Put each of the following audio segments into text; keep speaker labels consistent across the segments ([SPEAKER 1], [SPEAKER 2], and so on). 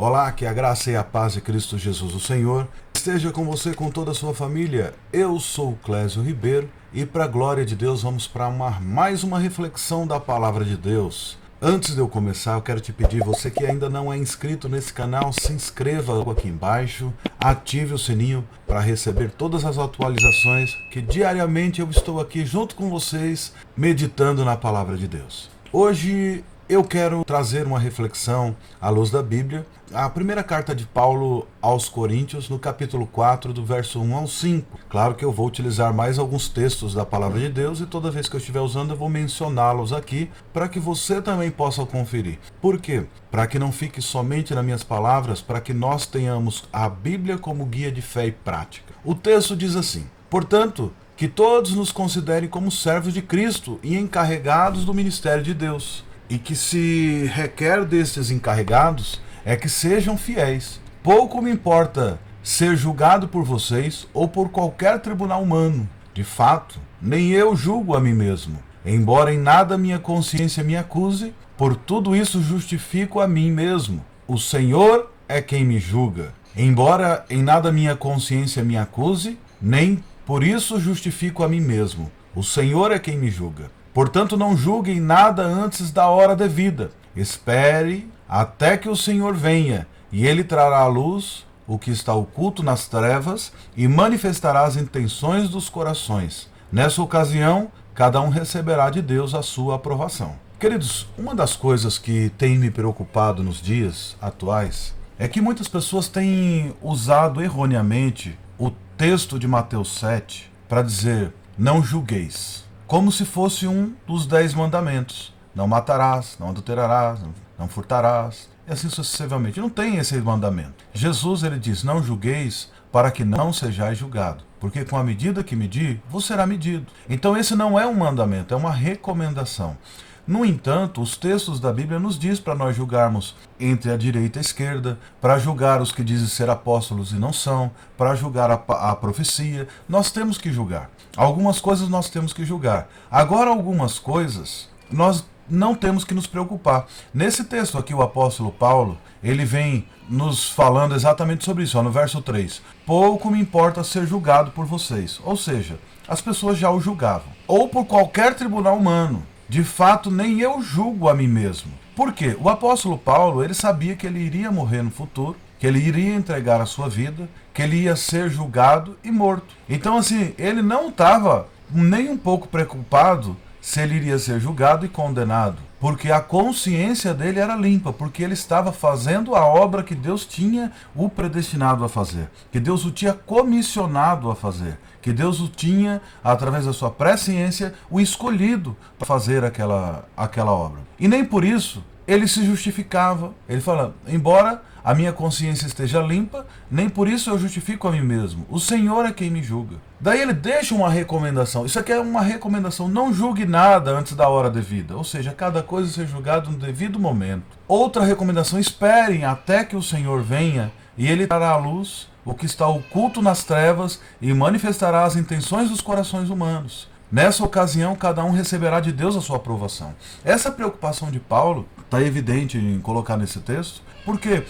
[SPEAKER 1] Olá, que a graça e a paz de Cristo Jesus, o Senhor, esteja com você, com toda a sua família. Eu sou Clésio Ribeiro e, para a glória de Deus, vamos para mais uma reflexão da Palavra de Deus. Antes de eu começar, eu quero te pedir, você que ainda não é inscrito nesse canal, se inscreva aqui embaixo, ative o sininho para receber todas as atualizações, que diariamente eu estou aqui junto com vocês, meditando na Palavra de Deus. Hoje eu quero trazer uma reflexão à luz da Bíblia, a primeira carta de Paulo aos Coríntios, no capítulo 4, do verso 1 ao 5. Claro que eu vou utilizar mais alguns textos da Palavra de Deus e toda vez que eu estiver usando eu vou mencioná-los aqui para que você também possa conferir. Por quê? Para que não fique somente nas minhas palavras, para que nós tenhamos a Bíblia como guia de fé e prática. O texto diz assim: portanto, que todos nos considerem como servos de Cristo e encarregados do ministério de Deus. E que se requer destes encarregados é que sejam fiéis. Pouco me importa ser julgado por vocês ou por qualquer tribunal humano. De fato, nem eu julgo a mim mesmo. Embora em nada minha consciência me acuse, por tudo isso justifico a mim mesmo. O Senhor é quem me julga. Embora em nada minha consciência me acuse, nem por isso justifico a mim mesmo. O Senhor é quem me julga. Portanto, não julguem nada antes da hora devida. Espere até que o Senhor venha, e Ele trará à luz o que está oculto nas trevas e manifestará as intenções dos corações. Nessa ocasião, cada um receberá de Deus a sua aprovação. Queridos, uma das coisas que tem me preocupado nos dias atuais é que muitas pessoas têm usado erroneamente o texto de Mateus 7 para dizer: não julgueis, como se fosse um dos 10 mandamentos. Não matarás, não adulterarás, não furtarás, e assim sucessivamente. Não tem esse mandamento. Jesus, ele diz: não julgueis para que não sejais julgado, porque com a medida que medir, vos será medido. Então esse não é um mandamento, é uma recomendação. No entanto, os textos da Bíblia nos diz para nós julgarmos entre a direita e a esquerda, para julgar os que dizem ser apóstolos e não são, para julgar a profecia. Nós temos que julgar. Algumas coisas nós temos que julgar. Agora, algumas coisas nós não temos que nos preocupar. Nesse texto aqui, o apóstolo Paulo, ele vem nos falando exatamente sobre isso, no verso 3. Pouco me importa ser julgado por vocês. Ou seja, as pessoas já o julgavam. Ou por qualquer tribunal humano. De fato, nem eu julgo a mim mesmo. Por quê? O apóstolo Paulo, ele sabia que ele iria morrer no futuro, que ele iria entregar a sua vida, que ele ia ser julgado e morto. Então, assim, ele não estava nem um pouco preocupado se ele iria ser julgado e condenado, porque a consciência dele era limpa, porque ele estava fazendo a obra que Deus tinha o predestinado a fazer, que Deus o tinha comissionado a fazer, que Deus o tinha, através da sua presciência, o escolhido para fazer aquela obra. E nem por isso ele se justificava. Ele fala: embora a minha consciência esteja limpa, nem por isso eu justifico a mim mesmo. O Senhor é quem me julga. Daí ele deixa uma recomendação. Isso aqui é uma recomendação: não julgue nada antes da hora devida. Ou seja, cada coisa ser julgada no devido momento. Outra recomendação: esperem até que o Senhor venha e Ele trará à luz o que está oculto nas trevas e manifestará as intenções dos corações humanos. Nessa ocasião, cada um receberá de Deus a sua aprovação. Essa preocupação de Paulo está evidente em colocar nesse texto, porque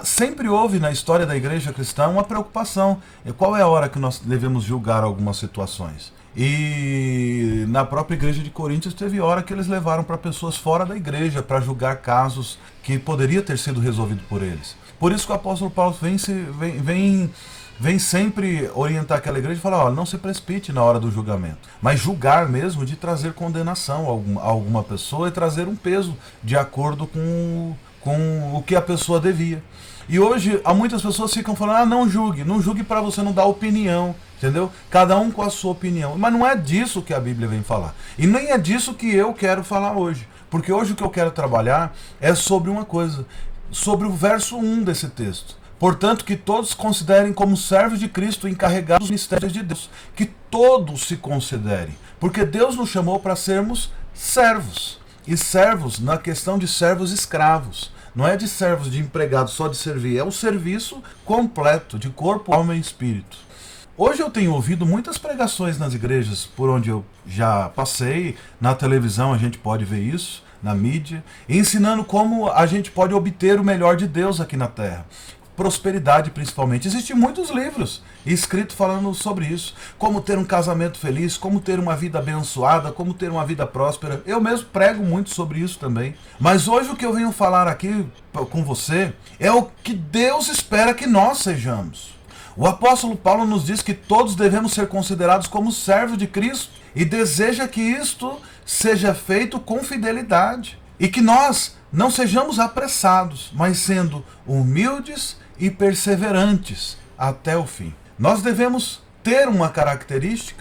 [SPEAKER 1] sempre houve na história da igreja cristã uma preocupação. Qual é a hora que nós devemos julgar algumas situações? E na própria igreja de Coríntios teve hora que eles levaram para pessoas fora da igreja para julgar casos que poderia ter sido resolvido por eles. Por isso que o apóstolo Paulo vem sempre orientar aquela igreja e falar: não se precipite na hora do julgamento, mas julgar mesmo de trazer condenação a alguma pessoa e trazer um peso de acordo com o que a pessoa devia. E hoje, muitas pessoas ficam falando: não julgue para você não dar opinião, entendeu? Cada um com a sua opinião. Mas não é disso que a Bíblia vem falar. E nem é disso que eu quero falar hoje. Porque hoje o que eu quero trabalhar é sobre uma coisa, sobre o verso 1 desse texto. Portanto, que todos se considerem como servos de Cristo, encarregados dos mistérios de Deus. Que todos se considerem. Porque Deus nos chamou para sermos servos. E servos na questão de servos escravos. Não é de servos, de empregados, só de servir. É o serviço completo, de corpo, alma e espírito. Hoje eu tenho ouvido muitas pregações nas igrejas por onde eu já passei. Na televisão a gente pode ver isso. na mídia, ensinando como a gente pode obter o melhor de Deus aqui na Terra. Prosperidade, principalmente. Existem muitos livros escritos falando sobre isso. Como ter um casamento feliz, como ter uma vida abençoada, como ter uma vida próspera. Eu mesmo prego muito sobre isso também. Mas hoje o que eu venho falar aqui com você é o que Deus espera que nós sejamos. O apóstolo Paulo nos diz que todos devemos ser considerados como servos de Cristo e deseja que isto seja feito com fidelidade. E que nós não sejamos apressados, mas sendo humildes e perseverantes até o fim. Nós devemos ter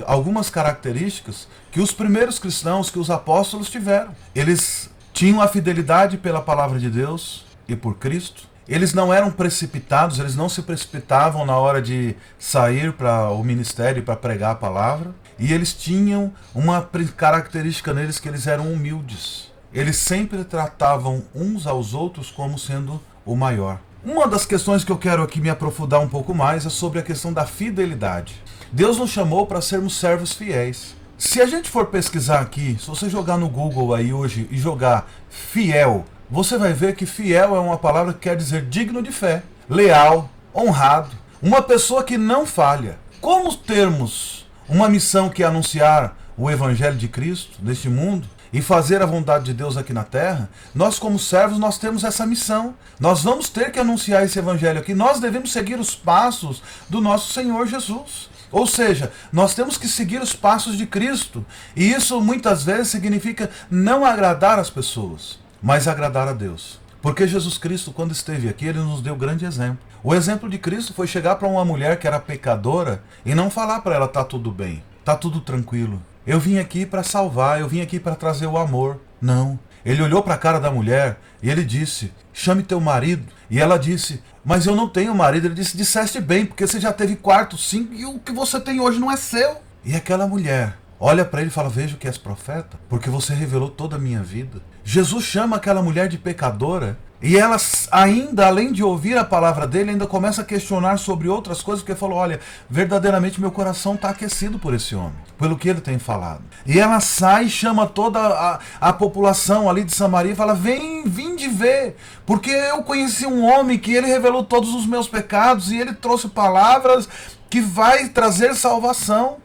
[SPEAKER 1] algumas características que os primeiros cristãos, que os apóstolos tiveram. Eles tinham a fidelidade pela palavra de Deus e por Cristo. Eles não eram precipitados, eles não se precipitavam na hora de sair para o ministério para pregar a palavra. E eles tinham uma característica neles, que eles eram humildes. Eles sempre tratavam uns aos outros como sendo o maior. Uma das questões que eu quero aqui me aprofundar um pouco mais é sobre a questão da fidelidade. Deus nos chamou para sermos servos fiéis. Se a gente for pesquisar aqui, se você jogar no Google aí hoje e jogar fiel, você vai ver que fiel é uma palavra que quer dizer digno de fé, leal, honrado, uma pessoa que não falha. Como termos uma missão que é anunciar o Evangelho de Cristo neste mundo, e fazer a vontade de Deus aqui na terra, nós como servos, nós temos essa missão. Nós vamos ter que anunciar esse evangelho aqui. Nós devemos seguir os passos do nosso Senhor Jesus. Ou seja, nós temos que seguir os passos de Cristo. E isso muitas vezes significa não agradar as pessoas, mas agradar a Deus. Porque Jesus Cristo, quando esteve aqui, ele nos deu grande exemplo. O exemplo de Cristo foi chegar para uma mulher que era pecadora e não falar para ela: tá tudo bem, tá tudo tranquilo. Eu vim aqui para salvar, eu vim aqui para trazer o amor. Não. Ele olhou para a cara da mulher e ele disse: chame teu marido. E ela disse: mas eu não tenho marido. Ele disse: disseste bem, porque você já teve 4, 5 e o que você tem hoje não é seu. E aquela mulher olha para ele e fala: vejo que és profeta, porque você revelou toda a minha vida. Jesus chama aquela mulher de pecadora. E ela ainda, além de ouvir a palavra dele, ainda começa a questionar sobre outras coisas, porque falou: olha, verdadeiramente meu coração está aquecido por esse homem, pelo que ele tem falado. E ela sai e chama toda a população ali de Samaria e fala: vinde ver, porque eu conheci um homem que ele revelou todos os meus pecados e ele trouxe palavras que vai trazer salvação.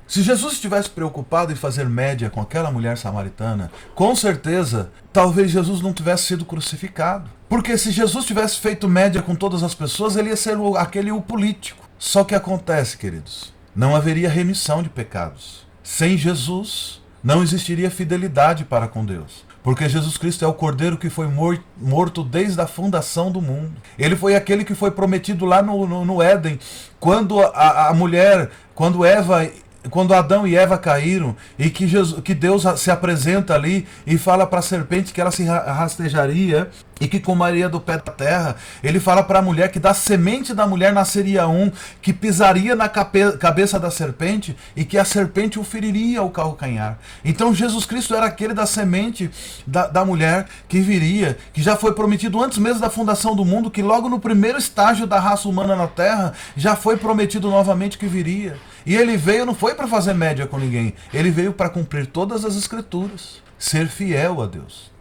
[SPEAKER 1] Se Jesus estivesse preocupado em fazer média com aquela mulher samaritana, com certeza, talvez Jesus não tivesse sido crucificado. Porque se Jesus tivesse feito média com todas as pessoas, ele ia ser o político. Só que acontece, queridos, não haveria remissão de pecados. Sem Jesus, não existiria fidelidade para com Deus. Porque Jesus Cristo é o Cordeiro que foi morto desde a fundação do mundo. Ele foi aquele que foi prometido lá no Éden, quando quando Adão e Eva caíram, e que Deus se apresenta ali e fala para a serpente que ela se rastejaria e que comeria do pé da terra. Ele fala para a mulher que da semente da mulher nasceria um que pisaria na cabeça da serpente e que a serpente o feriria ao calcanhar. Então Jesus Cristo era aquele da semente da mulher que viria, que já foi prometido antes mesmo da fundação do mundo, que logo no primeiro estágio da raça humana na terra já foi prometido novamente que viria. E ele veio, não foi para fazer média com ninguém, ele veio para cumprir todas as escrituras, ser fiel a Deus.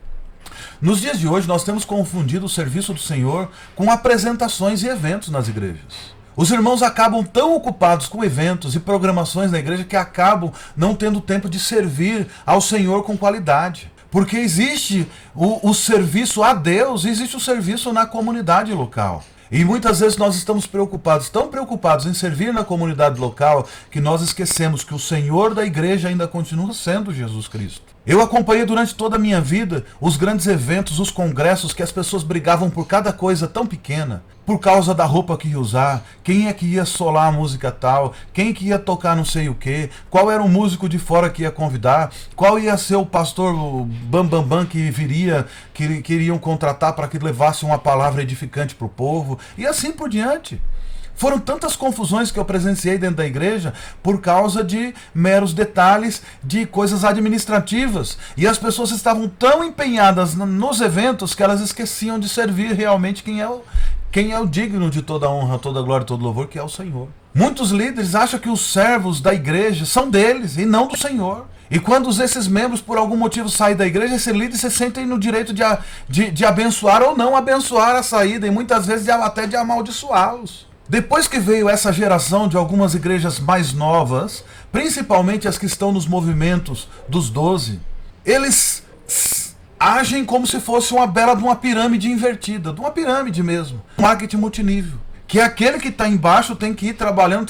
[SPEAKER 1] Nos dias de hoje nós temos confundido o serviço do Senhor com apresentações e eventos nas igrejas. Os irmãos acabam tão ocupados com eventos e programações na igreja que acabam não tendo tempo de servir ao Senhor com qualidade. Porque existe o serviço a Deus e existe o serviço na comunidade local. E muitas vezes nós estamos tão preocupados em servir na comunidade local, que nós esquecemos que o Senhor da igreja ainda continua sendo Jesus Cristo. Eu acompanhei durante toda a minha vida os grandes eventos, os congressos, que as pessoas brigavam por cada coisa tão pequena, por causa da roupa que ia usar, quem é que ia solar a música tal, quem que ia tocar não sei o que, qual era o músico de fora que ia convidar, qual ia ser o pastor bam que viria, que iriam contratar para que levasse uma palavra edificante para o povo, e assim por diante. Foram tantas confusões que eu presenciei dentro da igreja por causa de meros detalhes de coisas administrativas. E as pessoas estavam tão empenhadas nos eventos que elas esqueciam de servir realmente quem é o digno de toda honra, toda glória, todo louvor, que é o Senhor. Muitos líderes acham que os servos da igreja são deles e não do Senhor. E quando esses membros, por algum motivo, saem da igreja, esse líder se sentem no direito de abençoar ou não abençoar a saída, e muitas vezes até de amaldiçoá-los. Depois que veio essa geração de algumas igrejas mais novas, principalmente as que estão nos movimentos dos 12, eles agem como se fosse uma bela de uma pirâmide invertida, de uma pirâmide mesmo, marketing multinível. Que é aquele que está embaixo tem que ir trabalhando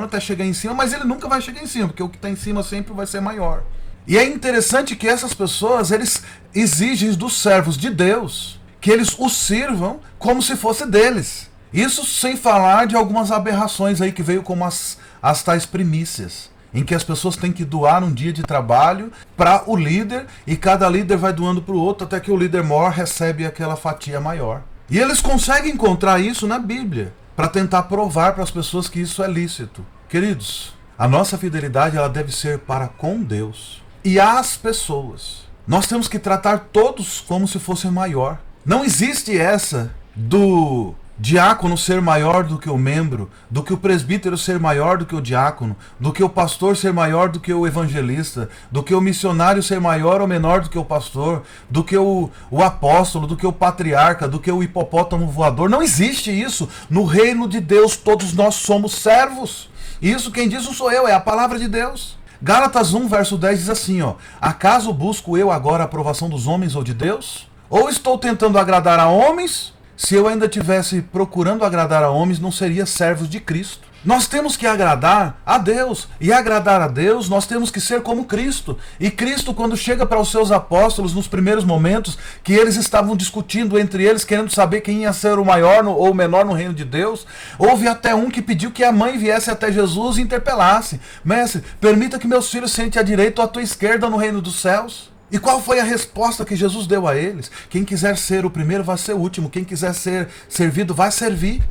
[SPEAKER 1] até chegar em cima, mas ele nunca vai chegar em cima, porque o que está em cima sempre vai ser maior. E é interessante que essas pessoas, eles exigem dos servos de Deus que eles os sirvam como se fosse deles. Isso sem falar de algumas aberrações aí que veio como as tais primícias, em que as pessoas têm que doar um dia de trabalho para o líder, e cada líder vai doando para o outro, até que o líder maior recebe aquela fatia maior. E eles conseguem encontrar isso na Bíblia, para tentar provar para as pessoas que isso é lícito. Queridos, a nossa fidelidade ela deve ser para com Deus e as pessoas. Nós temos que tratar todos como se fossem maior. Não existe essa do diácono ser maior do que o membro, do que o presbítero ser maior do que o diácono, do que o pastor ser maior do que o evangelista, do que o missionário ser maior ou menor do que o pastor, do que o apóstolo, do que o patriarca, do que o hipopótamo voador. Não existe isso. No reino de Deus todos nós somos servos. E isso quem diz não sou eu, é a palavra de Deus. Gálatas 1, verso 10 diz assim, acaso busco eu agora a aprovação dos homens ou de Deus? Ou estou tentando agradar a homens? Se eu ainda estivesse procurando agradar a homens, não seria servos de Cristo. Nós temos que agradar a Deus. E agradar a Deus, nós temos que ser como Cristo. E Cristo, quando chega para os seus apóstolos, nos primeiros momentos, que eles estavam discutindo entre eles, querendo saber quem ia ser o maior ou o menor no reino de Deus, houve até um que pediu que a mãe viesse até Jesus e interpelasse: Mestre, permita que meus filhos sentem à direita ou à tua esquerda no reino dos céus. E qual foi a resposta que Jesus deu a eles? Quem quiser ser o primeiro vai ser o último. Quem quiser ser servido vai servir.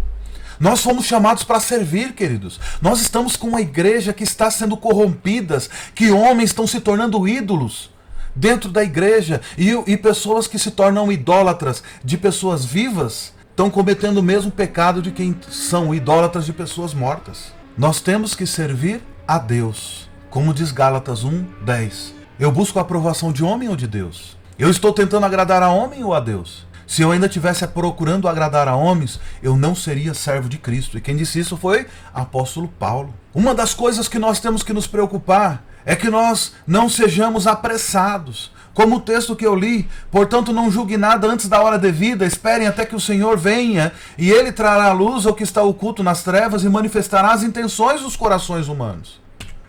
[SPEAKER 1] Nós fomos chamados para servir, queridos. Nós estamos com uma igreja que está sendo corrompida, que homens estão se tornando ídolos dentro da igreja. E pessoas que se tornam idólatras de pessoas vivas estão cometendo o mesmo pecado de quem são idólatras de pessoas mortas. Nós temos que servir a Deus. Como diz Gálatas 1, 10. Eu busco a aprovação de homem ou de Deus? Eu estou tentando agradar a homem ou a Deus? Se eu ainda estivesse procurando agradar a homens, eu não seria servo de Cristo. E quem disse isso foi apóstolo Paulo. Uma das coisas que nós temos que nos preocupar é que nós não sejamos apressados. Como o texto que eu li, portanto não julgue nada antes da hora devida, esperem até que o Senhor venha, e Ele trará à luz o que está oculto nas trevas e manifestará as intenções dos corações humanos.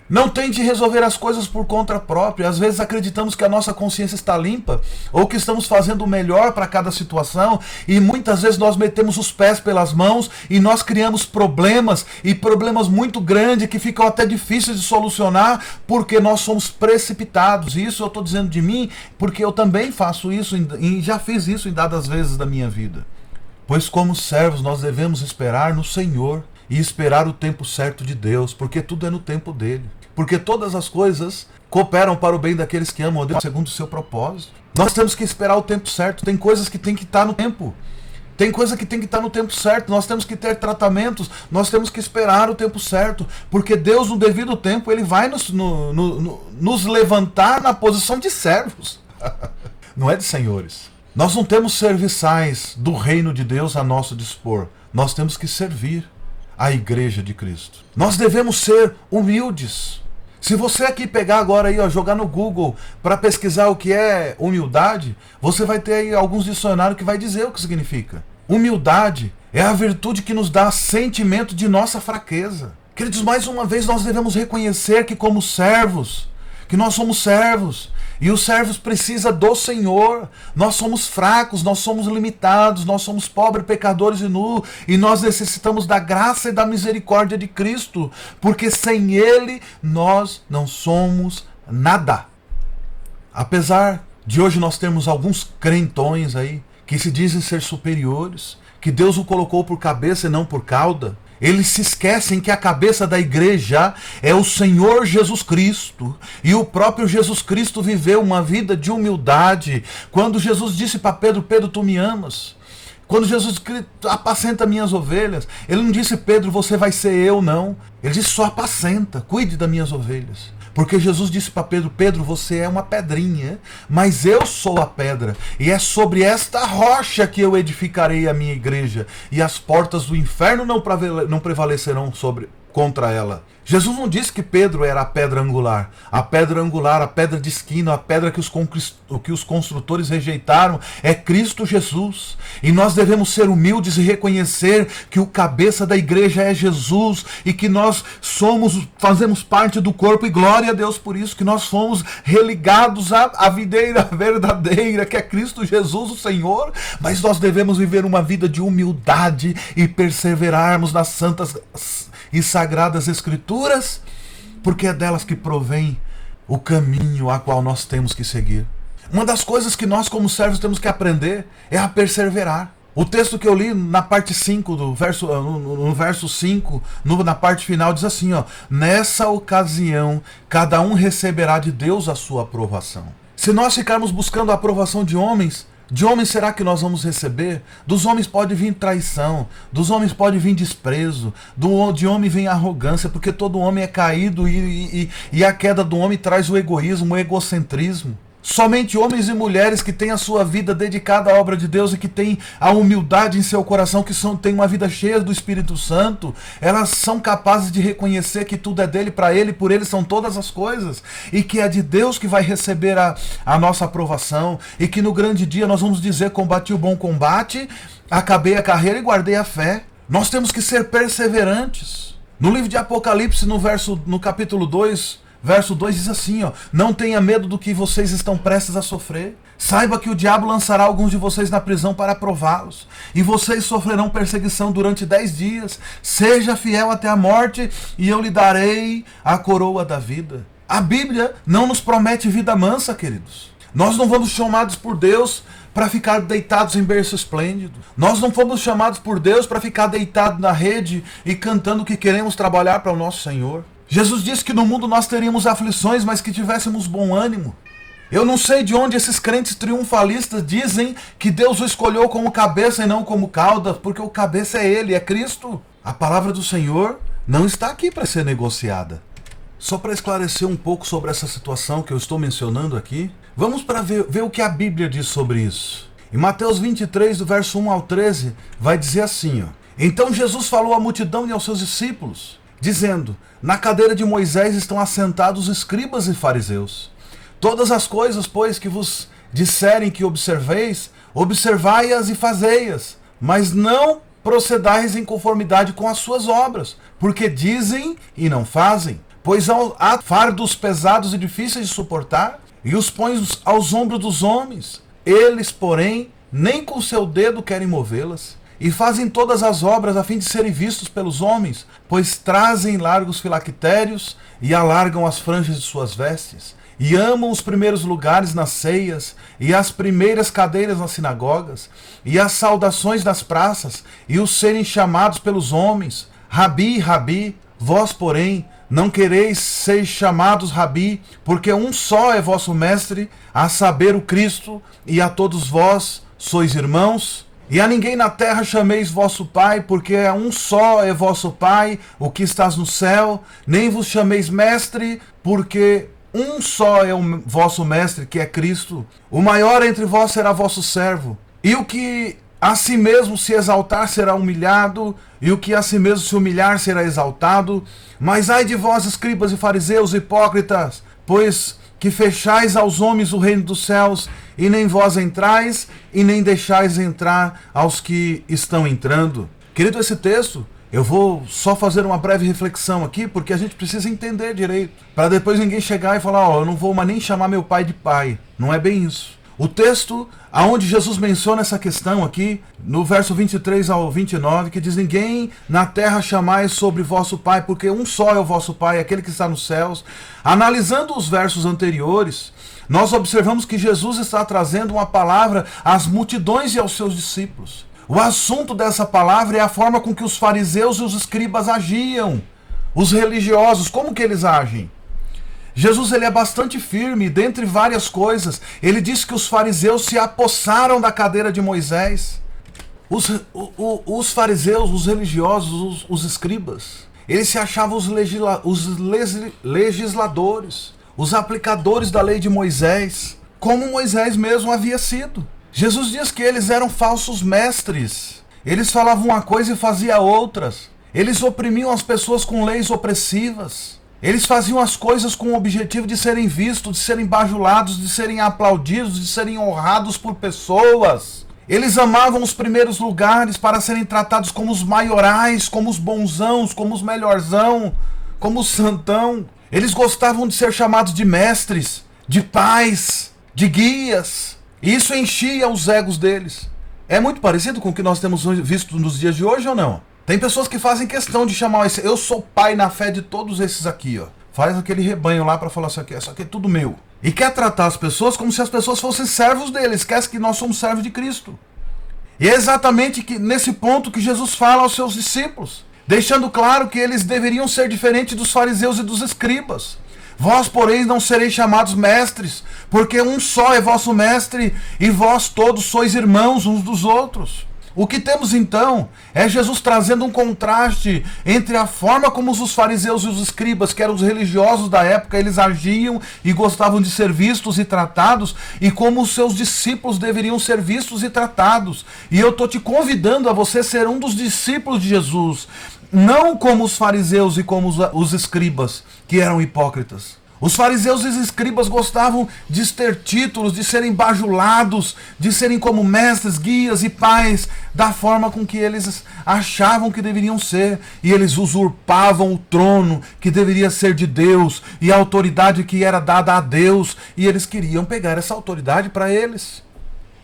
[SPEAKER 1] Não tente resolver as coisas por conta própria. Às vezes acreditamos que a nossa consciência está limpa, ou que estamos fazendo o melhor para cada situação, e muitas vezes nós metemos os pés pelas mãos e nós criamos problemas, e problemas muito grandes que ficam até difíceis de solucionar, porque nós somos precipitados. E isso eu estou dizendo de mim, porque eu também faço isso, e já fiz isso em dadas vezes da minha vida. Pois como servos nós devemos esperar no Senhor, e esperar o tempo certo de Deus, porque tudo é no tempo dele. Porque todas as coisas cooperam para o bem daqueles que amam a Deus segundo o seu propósito. Nós temos que esperar o tempo certo. Tem coisas que tem que estar no tempo. Tem coisa que tem que estar no tempo certo. Nós temos que ter tratamentos. Nós temos que esperar o tempo certo. Porque Deus, no devido tempo, Ele vai nos levantar na posição de servos. Não é de senhores. Nós não temos serviçais do reino de Deus a nosso dispor. Nós temos que servir a igreja de Cristo. Nós devemos ser humildes. Se você aqui pegar agora aí, jogar no Google para pesquisar o que é humildade, você vai ter aí alguns dicionários que vai dizer o que significa. Humildade é a virtude que nos dá sentimento de nossa fraqueza. Queridos, mais uma vez nós devemos reconhecer que como servos, que nós somos servos, e os servos precisam do Senhor. Nós somos fracos, nós somos limitados, nós somos pobres, pecadores e nus, e nós necessitamos da graça e da misericórdia de Cristo, porque sem Ele nós não somos nada. Apesar de hoje nós termos alguns crentões aí, que se dizem ser superiores, que Deus o colocou por cabeça e não por cauda, eles se esquecem que a cabeça da igreja é o Senhor Jesus Cristo. E o próprio Jesus Cristo viveu uma vida de humildade. Quando Jesus disse para Pedro: Pedro, tu me amas? Quando Jesus Cristo apacenta minhas ovelhas, Ele não disse: Pedro, você vai ser eu, não. Ele disse: só apacenta, cuide das minhas ovelhas. Porque Jesus disse para Pedro: Pedro, você é uma pedrinha, mas eu sou a pedra, e é sobre esta rocha que eu edificarei a minha igreja, e as portas do inferno não prevalecerão contra ela. Jesus não disse que Pedro era a pedra angular, a pedra de esquina, a pedra que os construtores rejeitaram é Cristo Jesus. E nós devemos ser humildes e reconhecer que o cabeça da igreja é Jesus e que nós fazemos parte do corpo, e glória a Deus por isso, que nós fomos religados à videira verdadeira, que é Cristo Jesus, o Senhor. Mas nós devemos viver uma vida de humildade e perseverarmos nas santas e sagradas Escrituras, porque é delas que provém o caminho a qual nós temos que seguir. Uma das coisas que nós como servos temos que aprender é a perseverar. O texto que eu li na parte 5 no verso 5, na parte final, diz assim, ó: nessa ocasião cada um receberá de Deus a sua aprovação. Se nós ficarmos buscando a aprovação de homens será que nós vamos receber? Dos homens pode vir traição, dos homens pode vir desprezo, de homem vem arrogância, porque todo homem é caído e a queda do homem traz o egoísmo, o egocentrismo. Somente homens e mulheres que têm a sua vida dedicada à obra de Deus e que têm a humildade em seu coração, que têm uma vida cheia do Espírito Santo, elas são capazes de reconhecer que tudo é dele, para ele, por ele são todas as coisas, e que é de Deus que vai receber a nossa aprovação, e que no grande dia nós vamos dizer: combati o bom combate, acabei a carreira e guardei a fé. Nós temos que ser perseverantes. No livro de Apocalipse, no capítulo 2, verso 2 diz assim, ó: não tenha medo do que vocês estão prestes a sofrer. Saiba que o diabo lançará alguns de vocês na prisão para prová-los, e vocês sofrerão perseguição durante 10 dias. Seja fiel até a morte, e eu lhe darei a coroa da vida. A Bíblia não nos promete vida mansa, queridos. Nós não fomos chamados por Deus para ficar deitados em berço esplêndido. Nós não fomos chamados por Deus para ficar deitados na rede e cantando que queremos trabalhar para o nosso Senhor. Jesus disse que no mundo nós teríamos aflições, mas que tivéssemos bom ânimo. Eu não sei de onde esses crentes triunfalistas dizem que Deus o escolheu como cabeça e não como cauda, porque o cabeça é Ele, é Cristo. A palavra do Senhor não está aqui para ser negociada. Só para esclarecer um pouco sobre essa situação que eu estou mencionando aqui, vamos para ver o que a Bíblia diz sobre isso. Em Mateus 23, do verso 1 ao 13, vai dizer assim, ó: então Jesus falou à multidão e aos seus discípulos, dizendo: na cadeira de Moisés estão assentados os escribas e fariseus. Todas as coisas, pois, que vos disserem que observeis, observai-as e fazei-as, mas não procedais em conformidade com as suas obras, porque dizem e não fazem. Pois há fardos pesados e difíceis de suportar, e os põem aos ombros dos homens. Eles, porém, nem com seu dedo querem movê-las. E fazem todas as obras a fim de serem vistos pelos homens, pois trazem largos filactérios e alargam as franjas de suas vestes, e amam os primeiros lugares nas ceias, e as primeiras cadeiras nas sinagogas, e as saudações nas praças, e os serem chamados pelos homens: Rabi, Rabi. Vós, porém, não quereis ser chamados Rabi, porque um só é vosso mestre, a saber, o Cristo, e a todos vós sois irmãos. E a ninguém na terra chameis vosso Pai, porque um só é vosso Pai, o que estás no céu. Nem vos chameis mestre, porque um só é o vosso mestre, que é Cristo. O maior entre vós será vosso servo. E o que a si mesmo se exaltar será humilhado, e o que a si mesmo se humilhar será exaltado. Mas ai de vós, escribas e fariseus, hipócritas, pois que fechais aos homens o reino dos céus, e nem vós entrais, e nem deixais entrar aos que estão entrando. Querido, esse texto, eu vou só fazer uma breve reflexão aqui, porque a gente precisa entender direito, para depois ninguém chegar e falar: ó, eu não vou mais nem chamar meu pai de pai. Não é bem isso. O texto, aonde Jesus menciona essa questão aqui, no verso 23 ao 29, que diz: ninguém na terra chamais sobre vosso Pai, porque um só é o vosso Pai, aquele que está nos céus. Analisando os versos anteriores, nós observamos que Jesus está trazendo uma palavra às multidões e aos seus discípulos. O assunto dessa palavra é a forma com que os fariseus e os escribas agiam. Os religiosos, como que eles agem? Jesus, ele é bastante firme, dentre várias coisas. Ele diz que os fariseus se apossaram da cadeira de Moisés. Os fariseus, os religiosos, os escribas, Eles se achavam os legisladores, os aplicadores da lei de Moisés, como Moisés mesmo havia sido. Jesus diz que eles eram falsos mestres. Eles falavam uma coisa e faziam outras. Eles oprimiam as pessoas com leis opressivas. Eles faziam as coisas com o objetivo de serem vistos, de serem bajulados, de serem aplaudidos, de serem honrados por pessoas. Eles amavam os primeiros lugares para serem tratados como os maiorais, como os bonzãos, como os melhorzão, como os santão. Eles gostavam de ser chamados de mestres, de pais, de guias. E isso enchia os egos deles. É muito parecido com o que nós temos visto nos dias de hoje ou não? Tem pessoas que fazem questão de chamar esse, eu sou pai na fé de todos esses aqui, ó. Faz aquele rebanho lá para falar isso aqui é tudo meu. E quer tratar as pessoas como se as pessoas fossem servos deles, esquece que nós somos servos de Cristo. E é exatamente nesse ponto que Jesus fala aos seus discípulos, deixando claro que eles deveriam ser diferentes dos fariseus e dos escribas. Vós, porém, não sereis chamados mestres, porque um só é vosso mestre, e vós todos sois irmãos uns dos outros. O que temos então é Jesus trazendo um contraste entre a forma como os fariseus e os escribas, que eram os religiosos da época, eles agiam e gostavam de ser vistos e tratados, e como os seus discípulos deveriam ser vistos e tratados. E eu estou te convidando a você ser um dos discípulos de Jesus, não como os fariseus e como os escribas, que eram hipócritas. Os fariseus e os escribas gostavam de ter títulos, de serem bajulados, de serem como mestres, guias e pais, da forma com que eles achavam que deveriam ser. E eles usurpavam o trono que deveria ser de Deus e a autoridade que era dada a Deus. E eles queriam pegar essa autoridade para eles.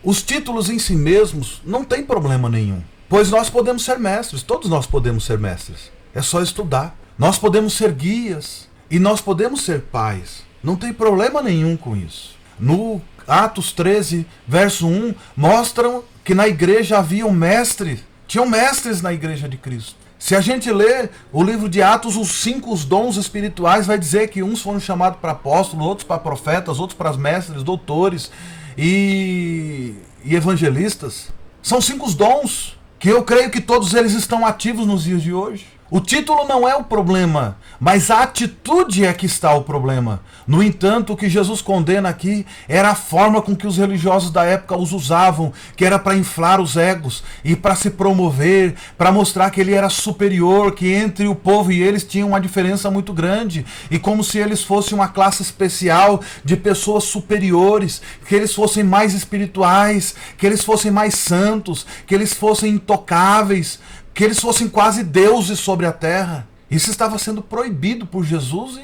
[SPEAKER 1] Os títulos em si mesmos não tem problema nenhum, pois nós podemos ser mestres, todos nós podemos ser mestres. É só estudar. Nós podemos ser guias. E nós podemos ser pais. Não tem problema nenhum com isso. No Atos 13, verso 1, mostram que na igreja havia um mestre. Tinham mestres na igreja de Cristo. Se a gente ler o livro de Atos, os dons espirituais, vai dizer que uns foram chamados para apóstolos, outros para profetas, outros para mestres, doutores e evangelistas. São 5 dons que eu creio que todos eles estão ativos nos dias de hoje. O título não é o problema, mas a atitude é que está o problema. No entanto, o que Jesus condena aqui era a forma com que os religiosos da época os usavam, que era para inflar os egos e para se promover, para mostrar que ele era superior, que entre o povo e eles tinha uma diferença muito grande, e como se eles fossem uma classe especial de pessoas superiores, que eles fossem mais espirituais, que eles fossem mais santos, que eles fossem intocáveis, que eles fossem quase deuses sobre a terra. Isso estava sendo proibido por Jesus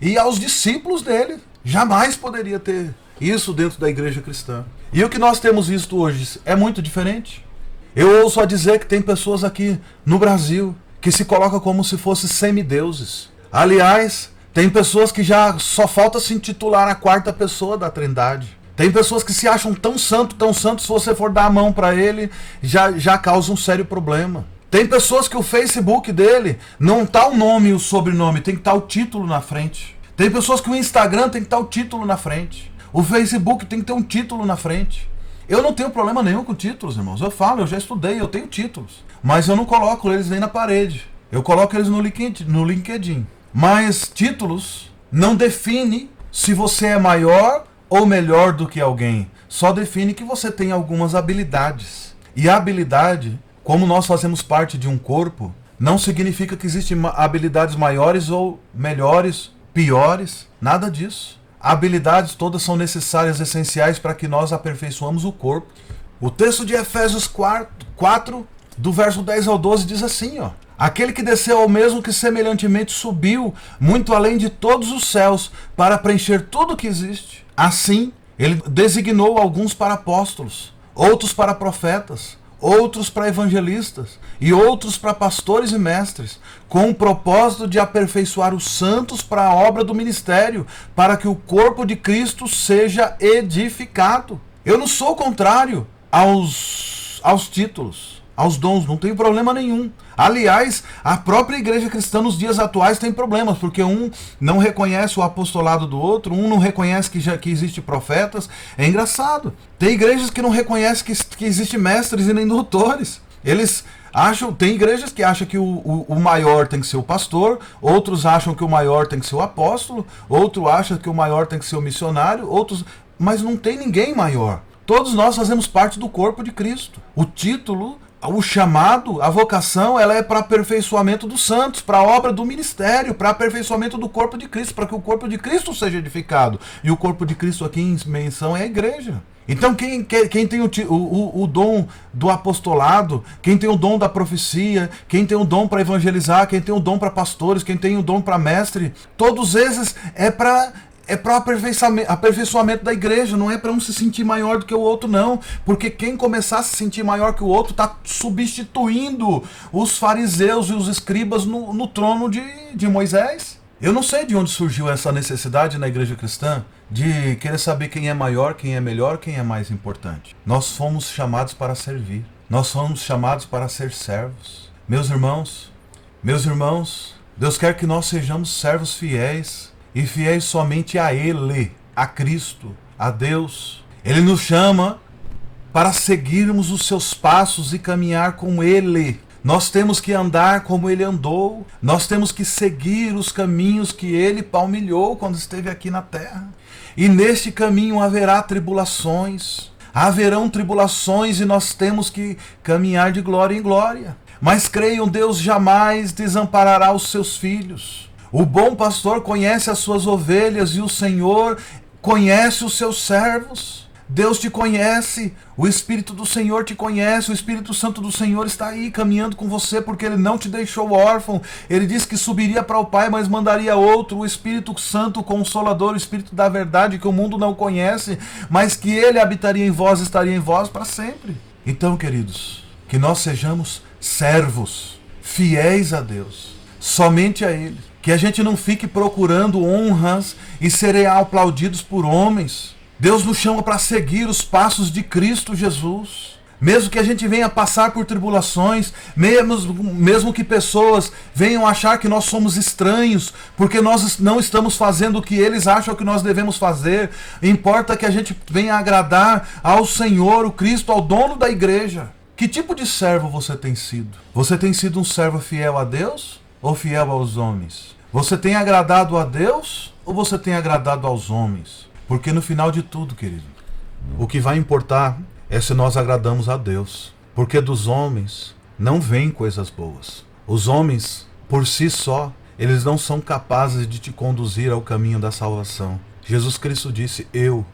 [SPEAKER 1] e aos discípulos dele. Jamais poderia ter isso dentro da igreja cristã. E o que nós temos visto hoje é muito diferente. Eu ouço a dizer que tem pessoas aqui no Brasil que se colocam como se fossem semideuses. Aliás, tem pessoas que já só falta se intitular a 4ª pessoa da Trindade. Tem pessoas que se acham tão santo, se você for dar a mão para ele, já causa um sério problema. Tem pessoas que o Facebook dele não tá o nome e o sobrenome, tem que estar o título na frente. Tem pessoas que o Instagram tem que estar o título na frente. O Facebook tem que ter um título na frente. Eu não tenho problema nenhum com títulos, irmãos. Eu falo, eu já estudei, eu tenho títulos. Mas eu não coloco eles nem na parede. Eu coloco eles no LinkedIn. Mas títulos não define se você é maior ou melhor do que alguém. Só define que você tem algumas habilidades. E a habilidade, como nós fazemos parte de um corpo, não significa que existem habilidades maiores ou melhores, piores, nada disso. Habilidades todas são necessárias, essenciais para que nós aperfeiçoamos o corpo. O texto de Efésios 4, do verso 10 ao 12, diz assim, ó: aquele que desceu ao mesmo que semelhantemente subiu muito além de todos os céus para preencher tudo o que existe. Assim, ele designou alguns para apóstolos, outros para profetas, outros para evangelistas e outros para pastores e mestres, com o propósito de aperfeiçoar os santos para a obra do ministério, para que o corpo de Cristo seja edificado. Eu não sou contrário aos títulos, aos dons, não tem problema nenhum. Aliás, a própria igreja cristã nos dias atuais tem problemas, porque um não reconhece o apostolado do outro, um não reconhece que existe profetas. É engraçado. Tem igrejas que não reconhecem que existe mestres e nem doutores. Eles Tem igrejas que acham que o maior tem que ser o pastor, outros acham que o maior tem que ser o apóstolo, outros acham que o maior tem que ser o missionário, mas não tem ninguém maior. Todos nós fazemos parte do corpo de Cristo. O título, o chamado, a vocação, ela é para aperfeiçoamento dos santos, para a obra do ministério, para aperfeiçoamento do corpo de Cristo, para que o corpo de Cristo seja edificado. E o corpo de Cristo aqui em menção é a igreja. Então quem tem o dom do apostolado, quem tem o dom da profecia, quem tem o dom para evangelizar, quem tem o dom para pastores, quem tem o dom para mestre, todos esses é para aperfeiçoamento da igreja, não é para um se sentir maior do que o outro, não. Porque quem começar a se sentir maior que o outro está substituindo os fariseus e os escribas no trono de Moisés. Eu não sei de onde surgiu essa necessidade na igreja cristã de querer saber quem é maior, quem é melhor, quem é mais importante. Nós fomos chamados para servir. Nós fomos chamados para ser servos. Meus irmãos, Deus quer que nós sejamos servos fiéis. E fiéis somente a Ele, a Cristo, a Deus. Ele nos chama para seguirmos os seus passos e caminhar com Ele. Nós temos que andar como Ele andou. Nós temos que seguir os caminhos que Ele palmilhou quando esteve aqui na terra. E neste caminho haverá tribulações. Haverão tribulações e nós temos que caminhar de glória em glória. Mas creiam, Deus jamais desamparará os seus filhos. O bom pastor conhece as suas ovelhas e o Senhor conhece os seus servos. Deus te conhece, o Espírito do Senhor te conhece, o Espírito Santo do Senhor está aí caminhando com você porque Ele não te deixou órfão. Ele disse que subiria para o Pai, mas mandaria outro, o Espírito Santo, o Consolador, o Espírito da verdade que o mundo não conhece, mas que Ele habitaria em vós, estaria em vós para sempre. Então, queridos, que nós sejamos servos, fiéis a Deus, somente a Ele. Que a gente não fique procurando honras e serem aplaudidos por homens. Deus nos chama para seguir os passos de Cristo Jesus. Mesmo que a gente venha passar por tribulações, mesmo que pessoas venham achar que nós somos estranhos, porque nós não estamos fazendo o que eles acham que nós devemos fazer. Importa que a gente venha agradar ao Senhor, o Cristo, ao dono da igreja. Que tipo de servo você tem sido? Você tem sido um servo fiel a Deus ou fiel aos homens? Você tem agradado a Deus ou você tem agradado aos homens? Porque no final de tudo, querido, o que vai importar é se nós agradamos a Deus. Porque dos homens não vêm coisas boas. Os homens, por si só, eles não são capazes de te conduzir ao caminho da salvação. Jesus Cristo disse, eu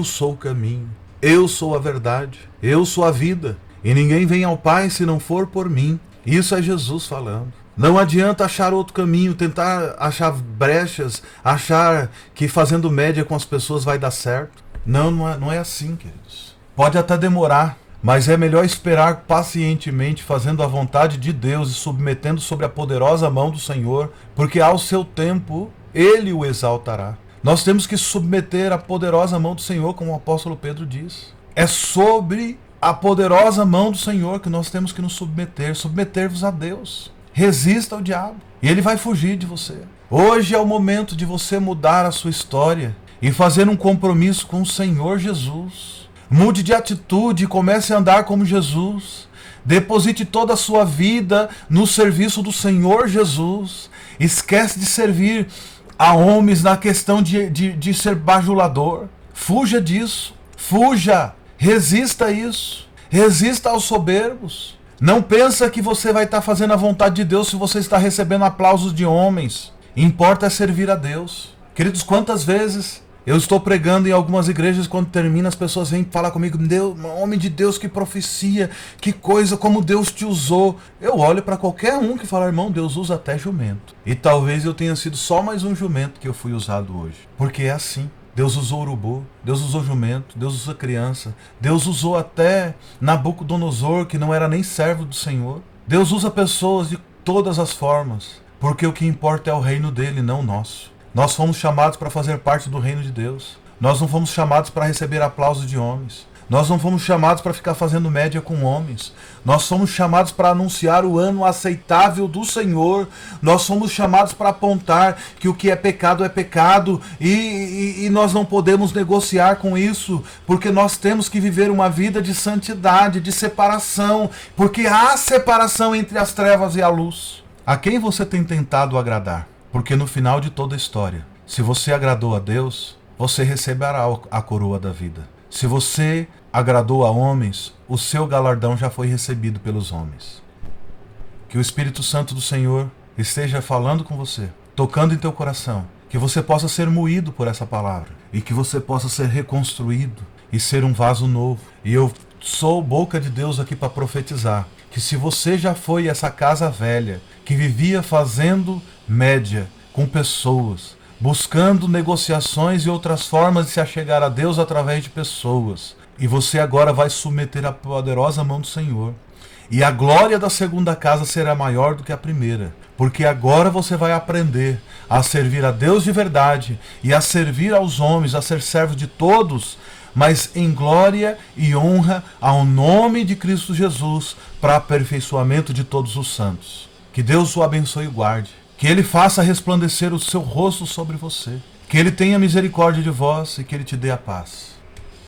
[SPEAKER 1] sou o caminho, eu sou a verdade, eu sou a vida. E ninguém vem ao Pai se não for por mim. Isso é Jesus falando. Não adianta achar outro caminho, tentar achar brechas, achar que fazendo média com as pessoas vai dar certo. Não é assim, queridos. Pode até demorar, mas é melhor esperar pacientemente, fazendo a vontade de Deus e submetendo sobre a poderosa mão do Senhor, porque ao seu tempo Ele o exaltará. Nós temos que submeter a poderosa mão do Senhor, como o apóstolo Pedro diz. É sobre a poderosa mão do Senhor que nós temos que nos submeter-vos a Deus. Resista ao diabo e ele vai fugir de você. Hoje é o momento de você mudar a sua história e fazer um compromisso com o Senhor Jesus. Mude de atitude e comece a andar como Jesus. Deposite toda a sua vida no serviço do Senhor Jesus. Esquece de servir a homens na questão de ser bajulador. Fuja disso. Fuja. Resista a isso. Resista aos soberbos. Não pensa que você vai estar fazendo a vontade de Deus se você está recebendo aplausos de homens. Importa é servir a Deus. Queridos, quantas vezes eu estou pregando em algumas igrejas, quando termina as pessoas vêm falar comigo, Deus, homem de Deus, que profecia, que coisa, como Deus te usou. Eu olho para qualquer um que fala, irmão, Deus usa até jumento. E talvez eu tenha sido só mais um jumento que eu fui usado hoje. Porque é assim. Deus usou urubu, Deus usou jumento, Deus usou criança, Deus usou até Nabucodonosor, que não era nem servo do Senhor. Deus usa pessoas de todas as formas, porque o que importa é o reino dele, não o nosso. Nós fomos chamados para fazer parte do reino de Deus. Nós não fomos chamados para receber aplausos de homens. Nós não fomos chamados para ficar fazendo média com homens. Nós somos chamados para anunciar o ano aceitável do Senhor. Nós somos chamados para apontar que o que é pecado e nós não podemos negociar com isso, porque nós temos que viver uma vida de santidade, de separação, porque há separação entre as trevas e a luz. A quem você tem tentado agradar? Porque no final de toda a história, se você agradou a Deus, você receberá a coroa da vida. Se você agradou a homens, o seu galardão já foi recebido pelos homens. Que o Espírito Santo do Senhor esteja falando com você, tocando em teu coração, que você possa ser moído por essa palavra e que você possa ser reconstruído e ser um vaso novo. E eu sou boca de Deus aqui para profetizar que se você já foi essa casa velha que vivia fazendo média com pessoas, buscando negociações e outras formas de se achegar a Deus através de pessoas, e você agora vai submeter a poderosa mão do Senhor, e a glória da segunda casa será maior do que a primeira, porque agora você vai aprender a servir a Deus de verdade e a servir aos homens, a ser servo de todos, mas em glória e honra ao nome de Cristo Jesus, para aperfeiçoamento de todos os santos. Que Deus o abençoe e guarde. Que Ele faça resplandecer o seu rosto sobre você. Que Ele tenha misericórdia de vós e que Ele te dê a paz.